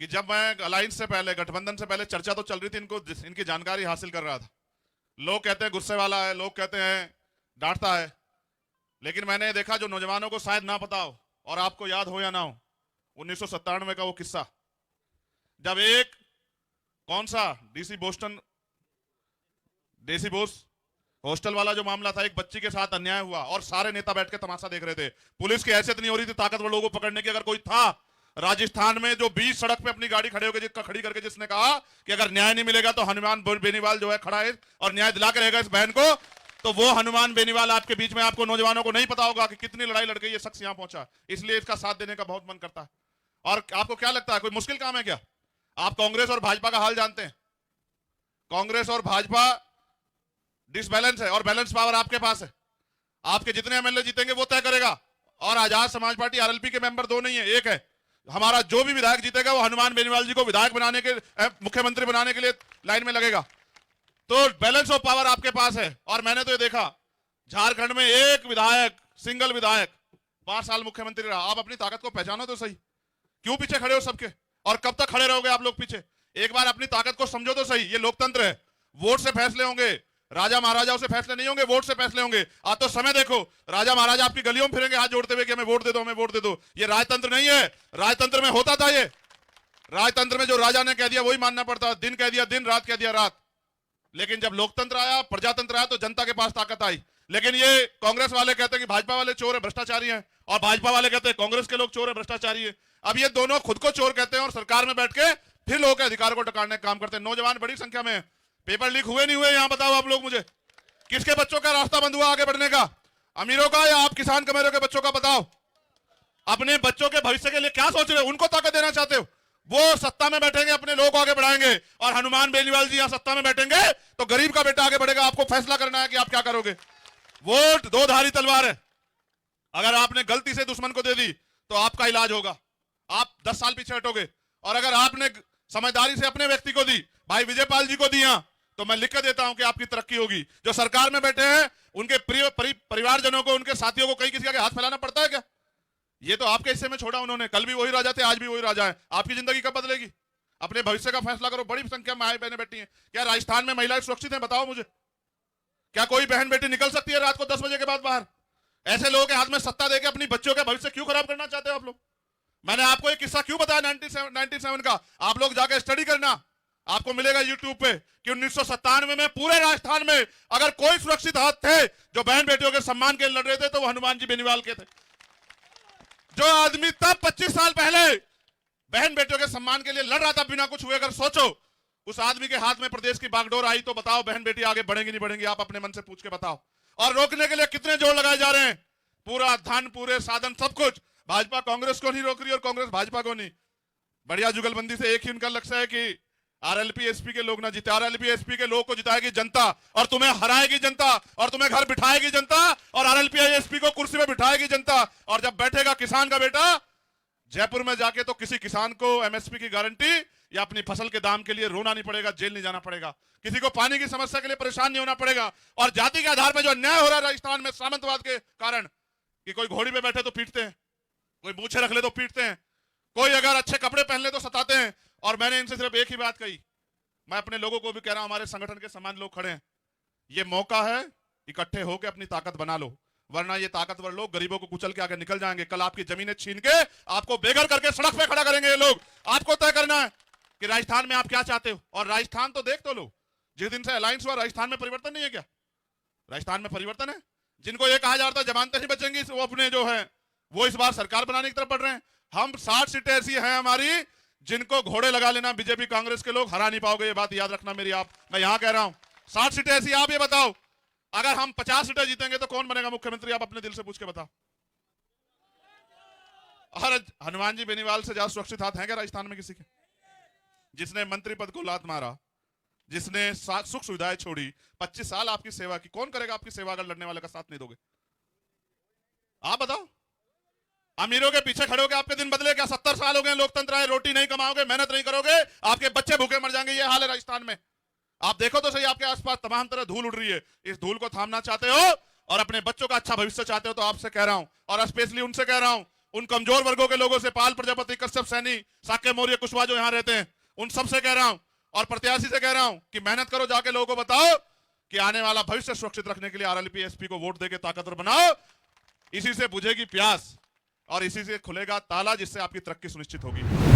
कि जब मैं अलायंस से पहले, गठबंधन से पहले चर्चा तो चल रही थी, इनको इनकी जानकारी हासिल कर रहा था। लोग कहते हैं गुस्से वाला है, लोग कहते हैं डांटता है, लेकिन मैंने देखा जो नौजवानों को शायद ना पता हो और आपको याद हो या ना हो, 1997 का वो किस्सा, जब एक कौन सा डेसी बोस हॉस्टल वाला जो मामला था, एक बच्ची के साथ अन्याय हुआ और सारे नेता बैठ के तमाशा देख रहे थे। पुलिस की हैसियत नहीं हो रही थी ताकतवर लोगों को पकड़ने की। अगर कोई था राजस्थान में जो बीच सड़क पे अपनी गाड़ी खड़ी करके जिसने कहा कि अगर न्याय नहीं मिलेगा तो हनुमान बेनीवाल जो है खड़ा है और न्याय दिला के रहेगा इस बहन को, तो वो हनुमान बेनीवाल आपके बीच में। आपको नौजवानों को नहीं पता होगा कि कितनी लड़ाई लड़ के ये शख्स यहां पहुंचा, इसलिए इसका साथ देने का बहुत मन करता है। और आपको क्या लगता है कोई मुश्किल काम है क्या? आप कांग्रेस और भाजपा का हाल जानते हैं। कांग्रेस और भाजपा डिसबैलेंस है और बैलेंस पावर आपके पास है। आपके जितने एमएलए जीतेंगे वो तय करेगा। और आजाद समाज पार्टी आरएलपी के मेंबर दो नहीं है, एक है। हमारा जो भी विधायक जीतेगा वो हनुमान बेनीवाल जी को विधायक बनाने के, मुख्यमंत्री बनाने के लिए लाइन में लगेगा। तो बैलेंस ऑफ पावर आपके पास है। और मैंने तो ये देखा झारखंड में एक विधायक, सिंगल विधायक 5 साल मुख्यमंत्री रहा। आप अपनी ताकत को पहचानो तो सही, क्यों पीछे खड़े हो सबके? और कब तक खड़े रहोगे आप लोग पीछे? एक बार अपनी ताकत को समझो तो सही। ये लोकतंत्र है, वोट से फैसले होंगे, राजा महाराजाओं से फैसले नहीं होंगे, वोट से फैसले होंगे। आज तो समय देखो, राजा महाराजा आपकी गलियों में फिरेंगे हाथ जोड़ते हुए कि हमें वोट दे दो, हमें वोट दे दो। ये राजतंत्र नहीं है। राजतंत्र में होता था, ये राजतंत्र में जो राजा ने कह दिया वही मानना पड़ता, दिन कह दिया दिन, रात कह दिया रात। लेकिन जब लोकतंत्र आया, प्रजातंत्र आया, तो जनता के पास ताकत आई। लेकिन ये कांग्रेस वाले कहते हैं कि भाजपा वाले चोर है, भ्रष्टाचारी हैं, और भाजपा वाले कहते हैं कांग्रेस के लोग चोर है, भ्रष्टाचारी है। अब ये दोनों खुद को चोर कहते हैं और सरकार में बैठ के फिर लोगों के अधिकार को टकारने का काम करते हैं। नौजवान बड़ी संख्या में। पेपर लीक हुए नहीं हुए यहां बताओ आप लोग मुझे? किसके बच्चों का रास्ता बंद हुआ आगे बढ़ने का? अमीरों का या आप किसान कमेरों के बच्चों का? बताओ। अपने बच्चों के भविष्य के लिए क्या सोच रहे हो? उनको ताकत देना चाहते हो? वो सत्ता में बैठेंगे, अपने लोग आगे बढ़ाएंगे, और हनुमान बेनीवाल जी यहां सत्ता में बैठेंगे तो गरीब का बेटा आगे बढ़ेगा। आपको फैसला करना है कि आप क्या करोगे। वोट दो धारी तलवार है। अगर आपने गलती से दुश्मन को दे दी तो आपका इलाज होगा, आप 10 साल पीछे हटोगे। और अगर आपने समझदारी से अपने व्यक्ति को दी, भाई विजयपाल जी को दिया, तो मैं लिख के देता हूं कि आपकी तरक्की होगी। जो सरकार में बैठे हैं उनके परिवारजनों को, उनके साथियों को कहीं किसी के हाथ फैलाना पड़ता है क्या? ये तो आपके हिस्से में छोड़ा उन्होंने। कल भी वही राजा थे, आज भी वही राजा है। आपकी जिंदगी कब बदलेगी? अपने भविष्य का फैसला करो। बड़ी संख्या में माए बहनें बैठी हैं। क्या राजस्थान में महिलाएं सुरक्षित हैं? बताओ मुझे। क्या कोई बहन बेटी निकल सकती है रात को 10 बजे के बाद बाहर? ऐसे लोगों के हाथ में सत्ता देकर अपनी बच्चों के भविष्य क्यों खराब करना चाहते हो आप लोग? मैंने आपको एक किस्सा क्यों बताया 97 का, आप लोग जाकर स्टडी करना। आपको मिलेगा यूट्यूब पे कि 1997 में पूरे राजस्थान में अगर कोई सुरक्षित हाथ थे जो बहन बेटियों के सम्मान के लिए लड़ रहे थे तो वो हनुमान जी बेनीवाल के थे। जो आदमी तब 25 साल पहले बहन बेटियों के सम्मान के लिए लड़ रहा था बिना कुछ हुए, अगर सोचो उस आदमी के हाथ में प्रदेश की बागडोर आई तो बताओ बहन बेटी आगे बढ़ेंगी नहीं बढ़ेंगी? आप अपने मन से पूछ के बताओ। और रोकने के लिए कितने जोर लगाए जा रहे हैं? पूरा धन, पूरे साधन, सब कुछ। भाजपा कांग्रेस को नहीं रोक रही और कांग्रेस भाजपा को नहीं। बढ़िया जुगलबंदी से एक ही उनका लक्ष्य है कि आरएलपी एसपी के लोग ना जीते। आरएलपी एसपी के लोग को जिताएगी जनता और तुम्हें हराएगी जनता और तुम्हें घर बिठाएगी जनता और आरएलपी एसपी को कुर्सी में बिठाएगी जनता। और जब बैठेगा किसान का बेटा जयपुर में जाके तो किसी किसान को एमएसपी की गारंटी या अपनी फसल के दाम के लिए रोना नहीं पड़ेगा, जेल नहीं जाना पड़ेगा, किसी को पानी की समस्या के लिए परेशान नहीं होना पड़ेगा। और जाति के आधार पर जो अन्याय हो रहा है राजस्थान में सामंतवाद के कारण, कि कोई घोड़ी पे बैठे तो पीटते हैं, कोई मूछे रख ले तो पीटते हैं, कोई अगर अच्छे कपड़े पहन ले तो सताते हैं। और मैंने इनसे सिर्फ एक ही बात कही, मैं अपने लोगों को भी कह रहा हूं, हमारे संगठन के समान लोग खड़े हैं, ये मौका है इकट्ठे होकर अपनी ताकत बना लो, वरना ये ताकतवर लोग गरीबों को कुचल के आगे निकल जाएंगे। कल आपकी जमीनें छीन के आपको बेघर करके सड़क पे खड़ा करेंगे ये लोग। आपको तय करना है कि राजस्थान में आप क्या चाहते हो। और राजस्थान तो देख तो लो, जिस दिन से अलायंस हुआ राजस्थान में परिवर्तन नहीं है क्या? राजस्थान में परिवर्तन है। जिनको ये कहा जा रहा था जमानतें नहीं बचेंगी, वो अपने जो है वो इस बार सरकार बनाने की तरफ बढ़ रहे हैं। हम 60 सीटें ऐसी हैं हमारी जिनको घोड़े लगा लेना बीजेपी कांग्रेस के लोग, हरा नहीं पाओगे, ये बात याद रखना मेरी। आप, मैं यहां कह रहा हूं 60 सीटें ऐसी। आप ये बताओ अगर हम 50 सीटें जीतेंगे तो कौन बनेगा मुख्यमंत्री? आप अपने दिल से पूछ के बताओ। और हनुमान जी बेनीवाल से ज्यादा सुरक्षित हाथ हैं क्या राजस्थान में किसी के? जिसने मंत्री पद को लात मारा, जिसने सुख सुविधाएं छोड़ी, 25 साल आपकी सेवा की, कौन करेगा आपकी सेवा अगर लड़ने वाले का साथ नहीं दोगे? आप बताओ। अमीरों के पीछे खड़े होगे आपके दिन बदले क्या? 70 साल हो गए लोकतंत्र है, रोटी नहीं कमाओगे, मेहनत नहीं करोगे, आपके बच्चे भूखे मर जाएंगे। ये हाल है राजस्थान में। आप देखो तो सही, आपके आसपास तमाम तरह धूल उड़ रही है। इस धूल को थामना चाहते हो और अपने बच्चों का अच्छा भविष्य चाहते हो तो आपसे कह रहा हूं, और स्पेशली उनसे कह रहा हूं उन कमजोर वर्गों के लोगों से, पाल प्रजापति, कश्यप, सैनी, साक्य मौर्य, कुशवाहा जो यहां रहते हैं, उन सब से कह रहा हूं और प्रत्याशी से कह रहा हूं कि मेहनत करो, जाके लोगों को बताओ कि आने वाला भविष्य सुरक्षित रखने के लिए आरएलपी एसपी को वोट देके ताकतवर बनाओ। इसी से बुझेगी प्यास और इसी से खुलेगा ताला, जिससे आपकी तरक्की सुनिश्चित होगी।